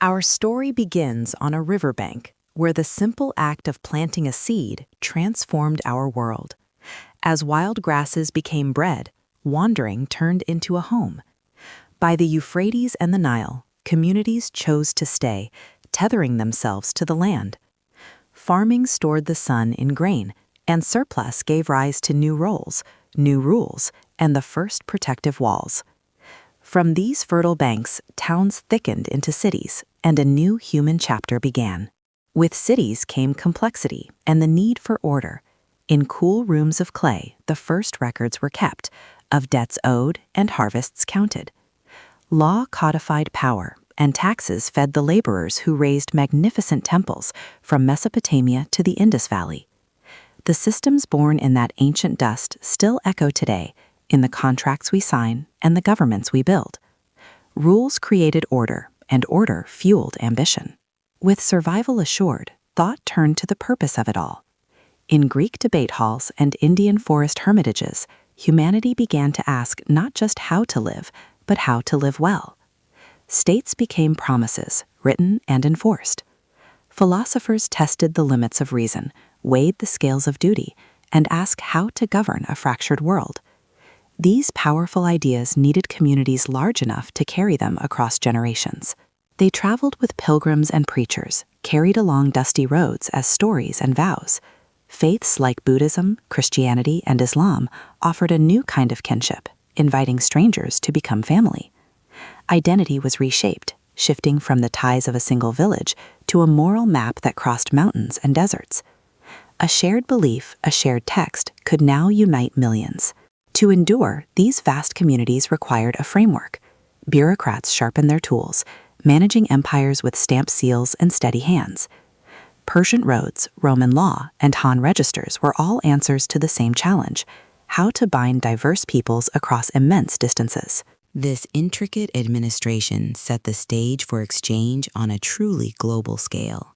Our story begins on a riverbank where the simple act of planting a seed transformed our world. As wild grasses became bread, wandering turned into a home. By the Euphrates and the Nile, communities chose to stay, tethering themselves to the land. Farming stored the sun in grain, and surplus gave rise to new roles, new rules, and the first protective walls. From these fertile banks, towns thickened into cities, and a new human chapter began. With cities came complexity and the need for order. In cool rooms of clay, the first records were kept, of debts owed and harvests counted. Law codified power, and taxes fed the laborers who raised magnificent temples from Mesopotamia to the Indus Valley. The systems born in that ancient dust still echo today in the contracts we sign and the governments we build. Rules created order, and order fueled ambition. With survival assured, thought turned to the purpose of it all. In Greek debate halls and Indian forest hermitages, humanity began to ask not just how to live, but how to live well. States became promises, written and enforced. Philosophers tested the limits of reason, weighed the scales of duty, and asked how to govern a fractured world. These powerful ideas needed communities large enough to carry them across generations. They traveled with pilgrims and preachers, carried along dusty roads as stories and vows. Faiths like Buddhism, Christianity, and Islam offered a new kind of kinship, inviting strangers to become family. Identity was reshaped, shifting from the ties of a single village to a moral map that crossed mountains and deserts. A shared belief, a shared text, could now unite millions. To endure, these vast communities required a framework. Bureaucrats sharpened their tools, managing empires with stamped seals and steady hands. Persian roads, Roman law, and Han registers were all answers to the same challenge: how to bind diverse peoples across immense distances. This intricate administration set the stage for exchange on a truly global scale.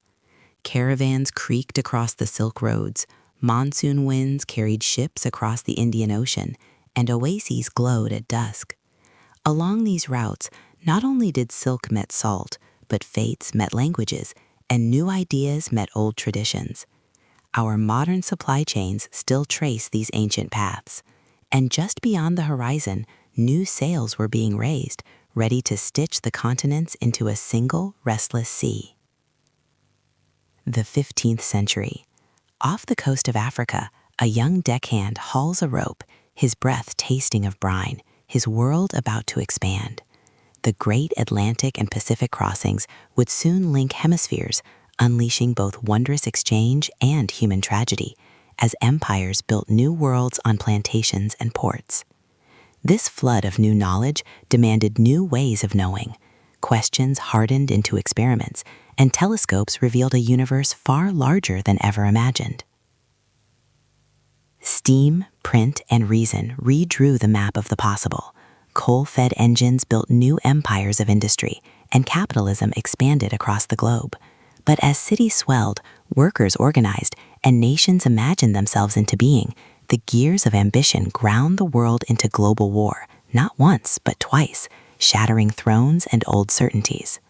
Caravans creaked across the Silk Roads, monsoon winds carried ships across the Indian Ocean, and oases glowed at dusk. Along these routes, not only did silk met salt, but faiths met languages, and new ideas met old traditions. Our modern supply chains still trace these ancient paths, and just beyond the horizon, new sails were being raised, ready to stitch the continents into a single restless sea. The 15th century. Off the coast of Africa, a young deckhand hauls a rope, his breath tasting of brine, his world about to expand. The great Atlantic and Pacific crossings would soon link hemispheres, unleashing both wondrous exchange and human tragedy, as empires built new worlds on plantations and ports. This flood of new knowledge demanded new ways of knowing. Questions hardened into experiments, and telescopes revealed a universe far larger than ever imagined. Steam, print, and reason redrew the map of the possible. Coal-fed engines built new empires of industry, and capitalism expanded across the globe. But as cities swelled, workers organized, and nations imagined themselves into being, the gears of ambition ground the world into global war, not once, but twice, shattering thrones and old certainties.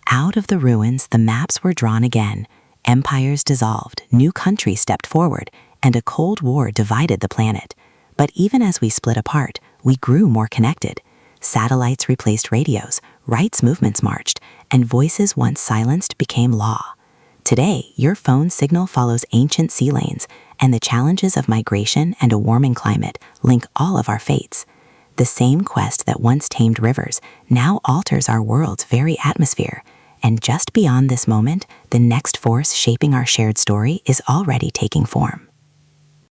Out of the ruins, the maps were drawn again. Empires dissolved, new countries stepped forward, and a Cold War divided the planet. But even as we split apart, we grew more connected. Satellites replaced radios, rights movements marched, and voices once silenced became law. Today, your phone signal follows ancient sea lanes, and the challenges of migration and a warming climate link all of our fates. The same quest that once tamed rivers now alters our world's very atmosphere. And just beyond this moment, the next force shaping our shared story is already taking form.